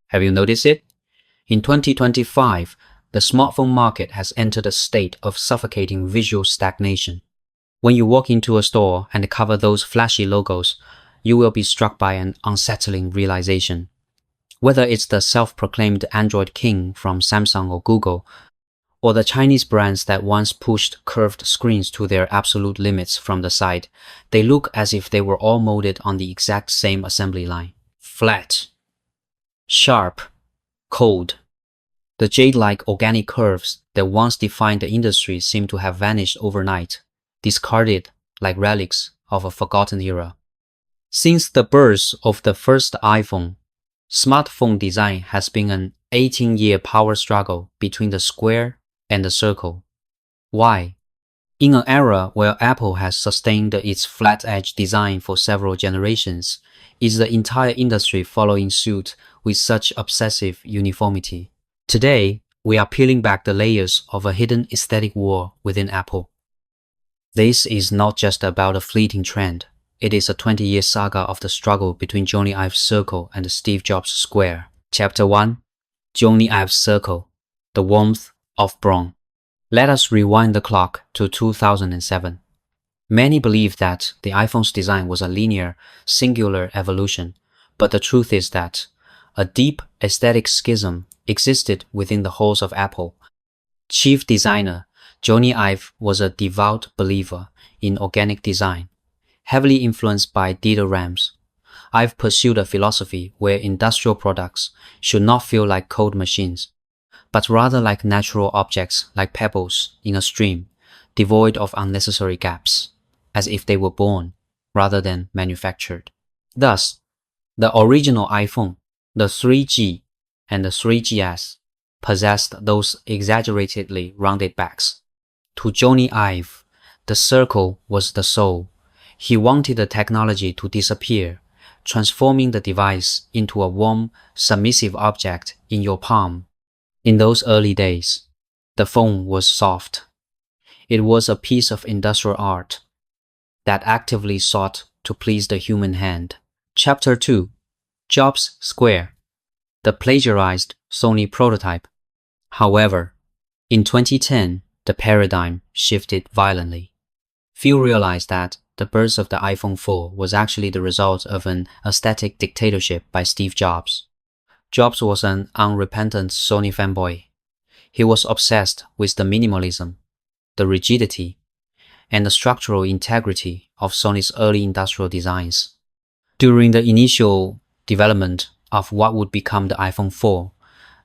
Have you noticed it? In 2025, the smartphone market has entered a state of suffocating visual stagnation. When you walk into a store and cover those flashy logos, you will be struck by an unsettling realization. Whether it's the self-proclaimed Android king from Samsung or Google, or the Chinese brands that once pushed curved screens to their absolute limits from the side, they look as if they were all molded on the exact same assembly line. Flat, sharp, cold. The jade-like organic curves that once defined the industry seem to have vanished overnight, discarded like relics of a forgotten era. Since the birth of the first iPhone, smartphone design has been an 18-year power struggle between the square and the circle. Why? In an era where Apple has sustained its flat-edge design for several generations, is the entire industry following suit with such obsessive uniformity? Today, we are peeling back the layers of a hidden aesthetic war within Apple. This is not just about a fleeting trend. It is a 20-year saga of the struggle between Jony Ive's circle and Steve Jobs' square. Chapter 1. Jony Ive's circle. The warmth of Braun. Let us rewind the clock to 2007. Many believe that the iPhone's design was a linear, singular evolution, but the truth is that a deep aesthetic schism existed within the halls of Apple. Chief designer Jony Ive was a devout believer in organic design, heavily influenced by Dieter Rams. Ive pursued a philosophy where industrial products should not feel like code machines, but rather like natural objects like pebbles in a stream, devoid of unnecessary gaps, as if they were born rather than manufactured. Thus, the original iPhone, the 3G, and the 3GS possessed those exaggeratedly rounded backs. To Jony Ive, the circle was the soul. He wanted the technology to disappear, transforming the device into a warm, submissive object in your palm. In those early days, the phone was soft. It was a piece of industrial art that actively sought to please the human hand. Chapter 2. Jobs' Square. The plagiarized Sony prototype. However, in 2010, the paradigm shifted violently. Few realized that the birth of the iPhone 4 was actually the result of an aesthetic dictatorship by Steve Jobs. Jobs was an unrepentant Sony fanboy. He was obsessed with the minimalism, the rigidity, and the structural integrity of Sony's early industrial designs. During the initial development of what would become the iPhone 4,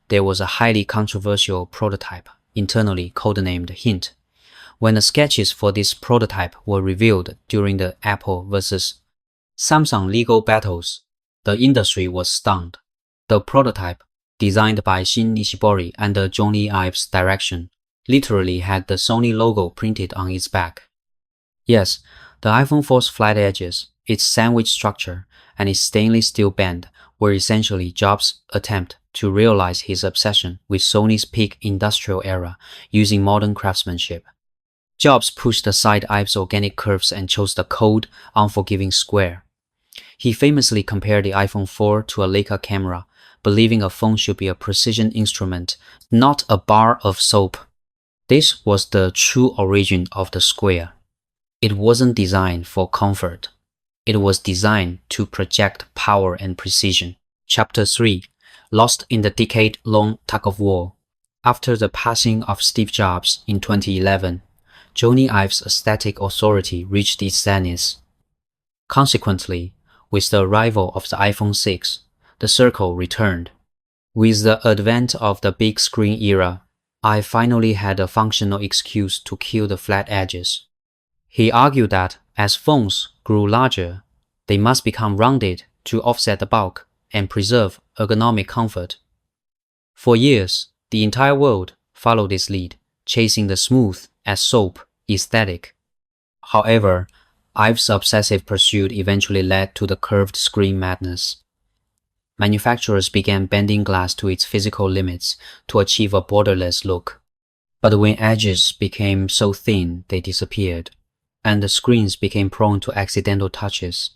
there was a highly controversial prototype, internally codenamed Hint. When the sketches for this prototype were revealed during the Apple versus Samsung legal battles, the industry was stunned. The prototype, designed by Shin Nishibori under Jony Ive's direction, literally had the Sony logo printed on its back. Yes, the iPhone 4's flat edges, its sandwich structure, and its stainless steel band were essentially Jobs' attempt to realize his obsession with Sony's peak industrial era using modern craftsmanship. Jobs pushed aside Ive's organic curves and chose the cold, unforgiving square. He famously compared the iPhone 4 to a Leica camera, believing a phone should be a precision instrument, not a bar of soap. This was the true origin of the square. It wasn't designed for comfort. It was designed to project power and precision. Chapter 3. Lost in the decade-long tug-of-war. After the passing of Steve Jobs in 2011, Jony Ive's aesthetic authority reached its zenith. Consequently, with the arrival of the iPhone 6, the circle returned. With the advent of the big screen era, Ive finally had a functional excuse to kill the flat edges. He argued that as phones grew larger, they must become rounded to offset the bulk and preserve ergonomic comfort. For years, the entire world followed this lead, chasing the smooth as soap aesthetic. However, Ive's obsessive pursuit eventually led to the curved screen madness. Manufacturers began bending glass to its physical limits to achieve a borderless look. But when edges became so thin, they disappeared, and the screens became prone to accidental touches.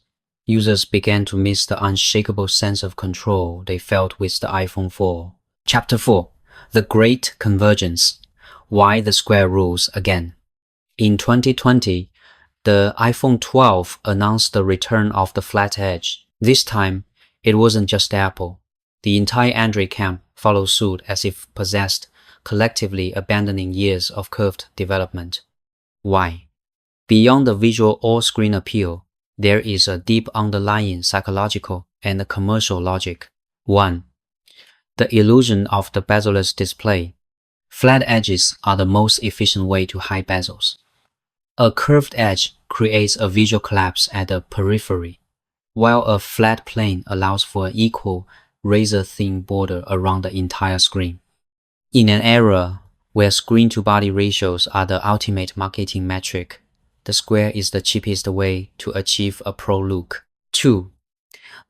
Users began to miss the unshakable sense of control they felt with the iPhone 4. Chapter 4. The Great Convergence. Why the Square Rules Again. In 2020, the iPhone 12 announced the return of the flat edge. This time, it wasn't just Apple. The entire Android camp followed suit as if possessed, collectively abandoning years of curved development. Why? Beyond the visual all-screen appeal, there is a deep underlying psychological and commercial logic. 1. The illusion of the bezel-less display. Flat edges are the most efficient way to hide bezels. A curved edge creates a visual collapse at the periphery, while a flat plane allows for an equal, razor-thin border around the entire screen. In an era where screen-to-body ratios are the ultimate marketing metric, the square is the cheapest way to achieve a pro look. 2.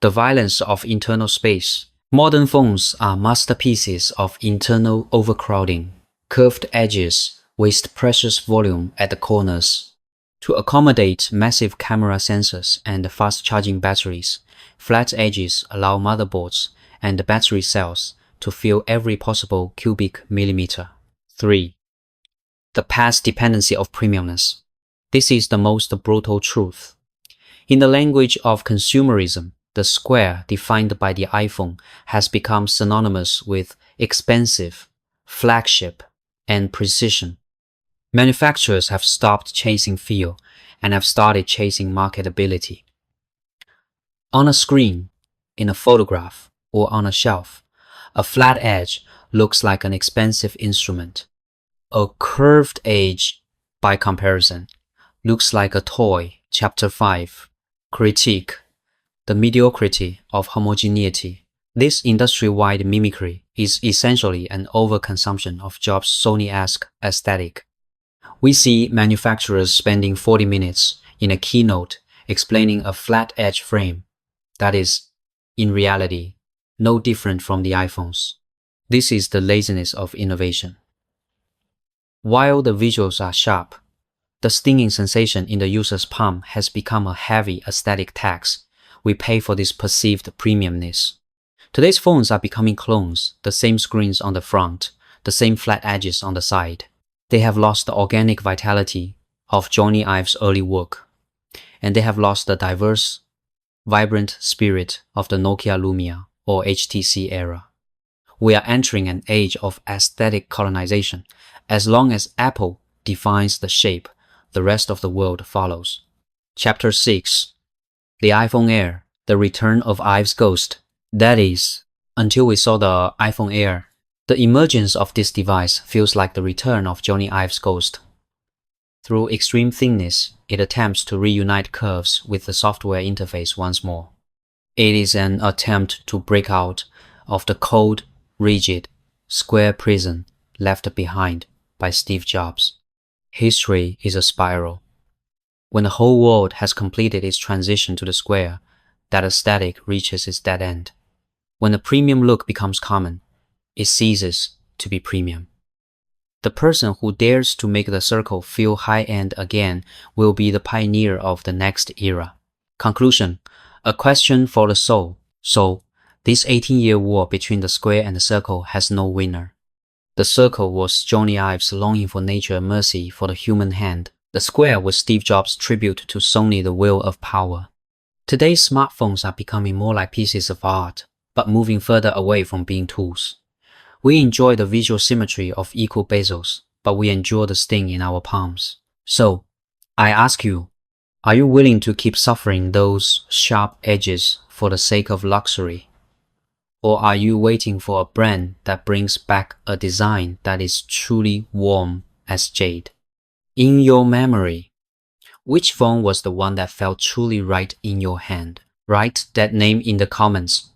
The violence of internal space. Modern phones are masterpieces of internal overcrowding. Curved edges waste precious volume at the corners. To accommodate massive camera sensors and fast-charging batteries, flat edges allow motherboards and battery cells to fill every possible cubic millimeter. 3. The path dependency of premiumness. This is the most brutal truth. In the language of consumerism, the square defined by the iPhone has become synonymous with expensive, flagship, and precision. Manufacturers have stopped chasing feel and have started chasing marketability. On a screen, in a photograph, or on a shelf, a flat edge looks like an expensive instrument. A curved edge, by comparison, looks like a toy. Chapter 5. Critique. The mediocrity of homogeneity. This industry-wide mimicry is essentially an overconsumption of Jobs' Sony-esque aesthetic. We see manufacturers spending 40 minutes in a keynote explaining a flat edge frame that is, in reality, no different from the iPhones. This is the laziness of innovation. While the visuals are sharp, the stinging sensation in the user's palm has become a heavy aesthetic tax we pay for this perceived premiumness. Today's phones are becoming clones, the same screens on the front, the same flat edges on the side. They have lost the organic vitality of Jony Ive's early work, and they have lost the diverse, vibrant spirit of the Nokia Lumia or HTC era. We are entering an age of aesthetic colonization. As long as Apple defines the shape, the rest of the world follows. Chapter 6. The iPhone Air, the return of Ive's ghost. That is, until we saw the iPhone Air, the emergence of this device feels like the return of Jony Ive's ghost. Through extreme thinness, it attempts to reunite curves with the software interface once more. It is an attempt to break out of the cold, rigid, square prison left behind by Steve Jobs. History is a spiral. When the whole world has completed its transition to the square, that aesthetic reaches its dead end. When the premium look becomes common, it ceases to be premium. The person who dares to make the circle feel high-end again will be the pioneer of the next era. Conclusion. A question for the soul. So, this 18-year war between the square and the circle has no winner. The circle was Jony Ive's longing for nature and mercy for the human hand. The square was Steve Jobs' tribute to Sony, the will of power. Today's smartphones are becoming more like pieces of art, but moving further away from being tools. We enjoy the visual symmetry of equal bezels, but we endure the sting in our palms. So, I ask you, are you willing to keep suffering those sharp edges for the sake of luxury? Or are you waiting for a brand that brings back a design that is truly warm as jade? In your memory, which phone was the one that felt truly right in your hand? Write that name in the comments.